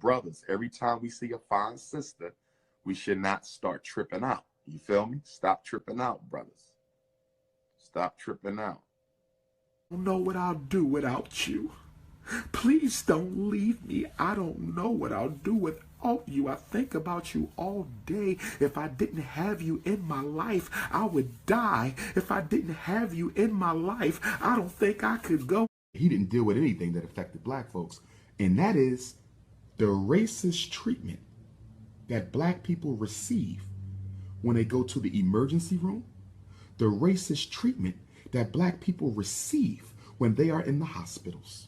brothers, every time we see a fine sister, we should not start tripping out. You feel me? Stop tripping out, brothers. Stop tripping out. I don't know what I'll do without you. Please don't leave me. I don't know what I'll do without you. I think about you all day. If I didn't have you in my life, I would die. If I didn't have you in my life, I don't think I could go. He didn't deal with anything that affected black folks, and that is the racist treatment that black people receive when they go to the emergency room, the racist treatment that black people receive when they are in the hospitals.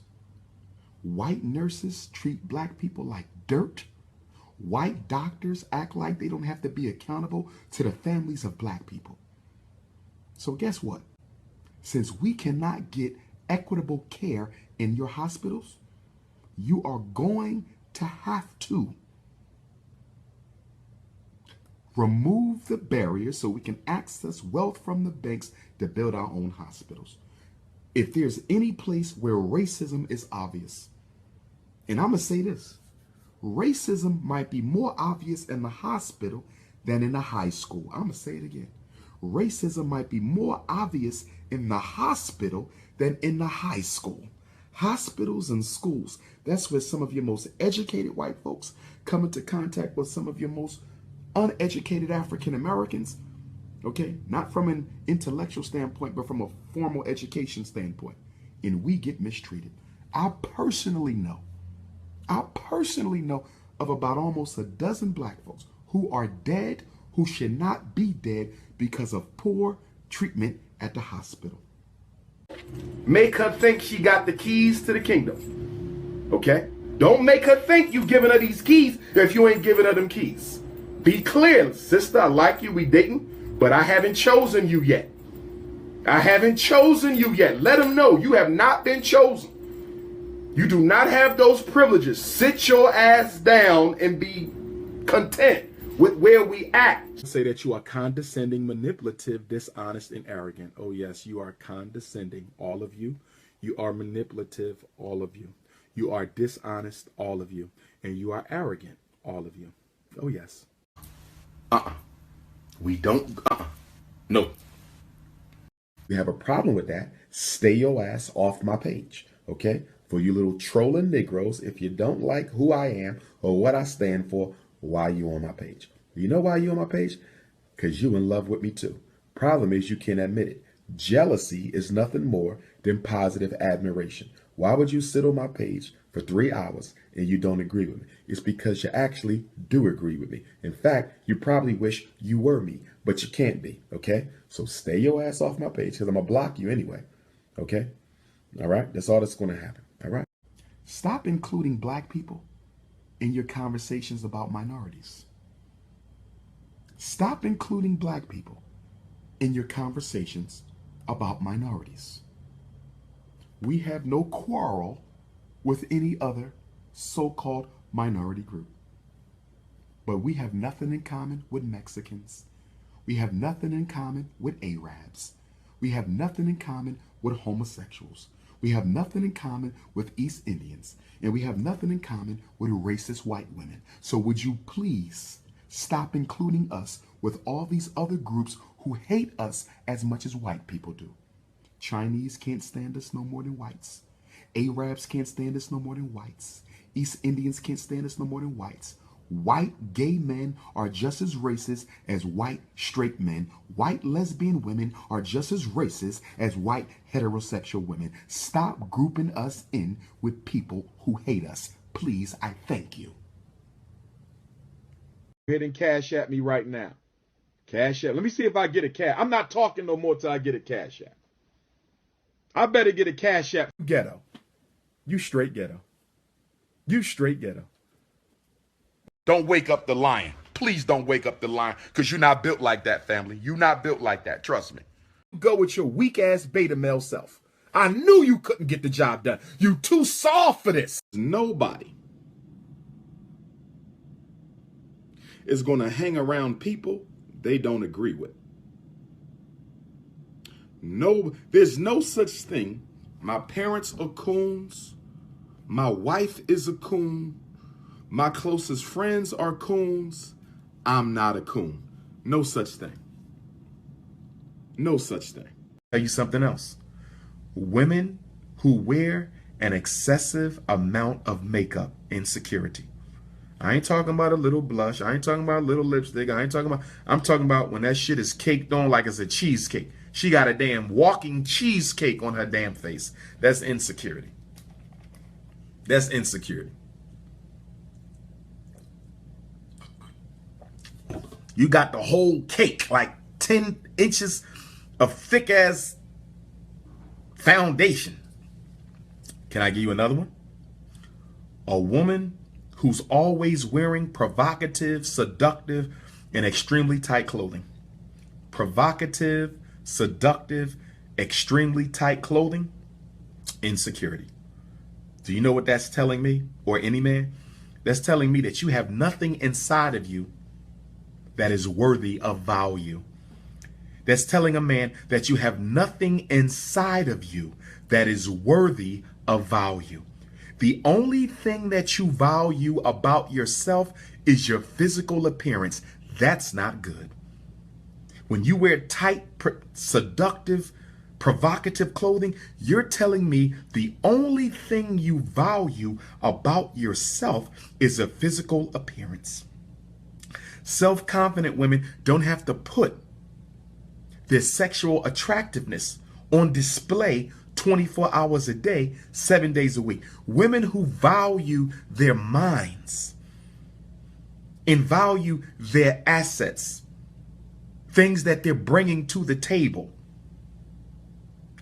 White nurses treat black people like dirt. White doctors act like they don't have to be accountable to the families of black people. So guess what? Since we cannot get equitable care in your hospitals, you are going to have to remove the barriers so we can access wealth from the banks to build our own hospitals. If there's any place where racism is obvious, and I'm going to say this, racism might be more obvious in the hospital than in the high school. I'm going to say it again. Racism might be more obvious in the hospital than in the high school. Hospitals and schools, that's where some of your most educated white folks come into contact with some of your most uneducated African Americans. Okay, not from an intellectual standpoint, but from a formal education standpoint. And we get mistreated. I personally know of about almost a dozen black folks who are dead, who should not be dead because of poor treatment at the hospital. Make her think she got the keys to the kingdom. Okay? Don't make her think you've given her these keys if you ain't giving her them keys. Be clear, sister, I like you, we dating, but I haven't chosen you yet. I haven't chosen you yet. Let them know you have not been chosen. You do not have those privileges. Sit your ass down and be content with where we at. Say that you are condescending, manipulative, dishonest, and arrogant. Oh yes, you are condescending, all of you. You are manipulative, all of you. You are dishonest, all of you. And you are arrogant, all of you. Oh yes. We don't, no. You have a problem with that, stay your ass off my page, okay? For you little trolling Negroes, if you don't like who I am or what I stand for, why you on my page? You know why you on my page? Because you in love with me too. Problem is you can't admit it. Jealousy is nothing more than positive admiration. Why would you sit on my page for 3 hours and you don't agree with me? It's because you actually do agree with me. In fact, you probably wish you were me, but you can't be, okay? So stay your ass off my page because I'm going to block you anyway, okay? All right? That's all that's going to happen, all right? Stop including black people in your conversations about minorities. Stop including black people in your conversations about minorities. We have no quarrel with any other so-called minority group. But we have nothing in common with Mexicans. We have nothing in common with Arabs. We have nothing in common with homosexuals. We have nothing in common with East Indians. And we have nothing in common with racist white women. So would you please stop including us with all these other groups who hate us as much as white people do? Chinese can't stand us no more than whites. Arabs can't stand us no more than whites. East Indians can't stand us no more than whites. White gay men are just as racist as white straight men. White lesbian women are just as racist as white heterosexual women. Stop grouping us in with people who hate us. Please, I thank you. Go ahead and cash at me right now. Cash app. Let me see if I get a cash. I'm not talking no more till I get a cash app. I better get a cash app. Ghetto. You straight ghetto. You straight ghetto. Don't wake up the lion. Please don't wake up the lion, because you're not built like that, family. You're not built like that. Trust me. Go with your weak-ass beta male self. I knew you couldn't get the job done. You too soft for this. Nobody is going to hang around people they don't agree with. No, there's no such thing. My parents are coons. My wife is a coon. My closest friends are coons. I'm not a coon. No such thing. No such thing. Tell you something else. Women who wear an excessive amount of makeup, insecurity. I ain't talking about a little blush. I ain't talking about a little lipstick. I'm talking about when that shit is caked on like it's a cheesecake. She got a damn walking cheesecake on her damn face. That's insecurity. That's insecurity. You got the whole cake, like 10 inches of thick ass foundation. Can I give you another one? A woman who's always wearing provocative, seductive, and extremely tight clothing. Provocative, seductive, extremely tight clothing, insecurity. Do you know what that's telling me, or any man? That's telling me that you have nothing inside of you that is worthy of value. That's telling a man that you have nothing inside of you that is worthy of value. The only thing that you value about yourself is your physical appearance. That's not good. When you wear tight, seductive, provocative clothing, you're telling me the only thing you value about yourself is a physical appearance. Self-confident women don't have to put their sexual attractiveness on display 24 hours a day, 7 days a week. Women who value their minds and value their assets, things that they're bringing to the table,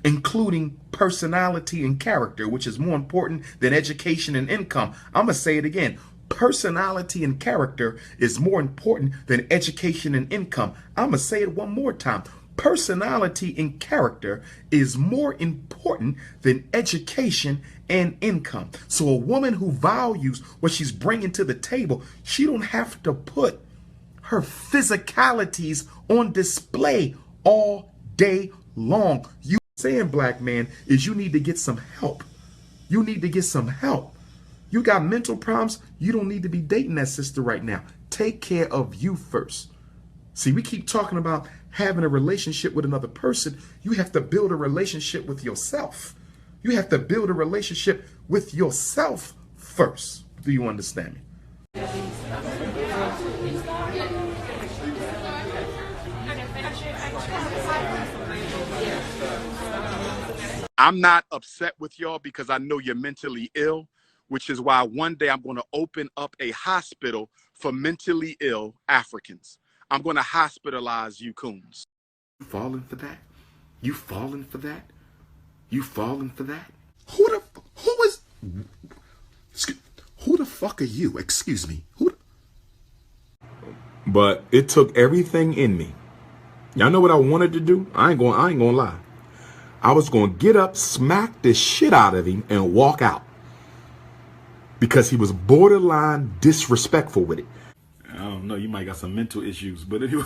including personality and character, which is more important than education and income. I'm going to say it again. Personality and character is more important than education and income. I'm going to say it one more time. Personality and character is more important than education and income. So a woman who values what she's bringing to the table, she don't have to put her physicalities on display all day long. You saying, black man, is you need to get some help. You need to get some help. You got mental problems. You don't need to be dating that sister right now. Take care of you first. See, we keep talking about having a relationship with another person. You have to build a relationship with yourself. You have to build a relationship with yourself first. Do you understand me? I'm not upset with y'all because I know you're mentally ill, which is why one day I'm going to open up a hospital for mentally ill Africans. I'm going to hospitalize you coons. You falling for that? You falling for that? You falling for that? Who the fuck are you? Excuse me. But it took everything in me. Y'all know what I wanted to do? I ain't gonna lie. I was gonna get up, smack the shit out of him, and walk out. Because he was borderline disrespectful with it. I don't know, you might got some mental issues, but anyway.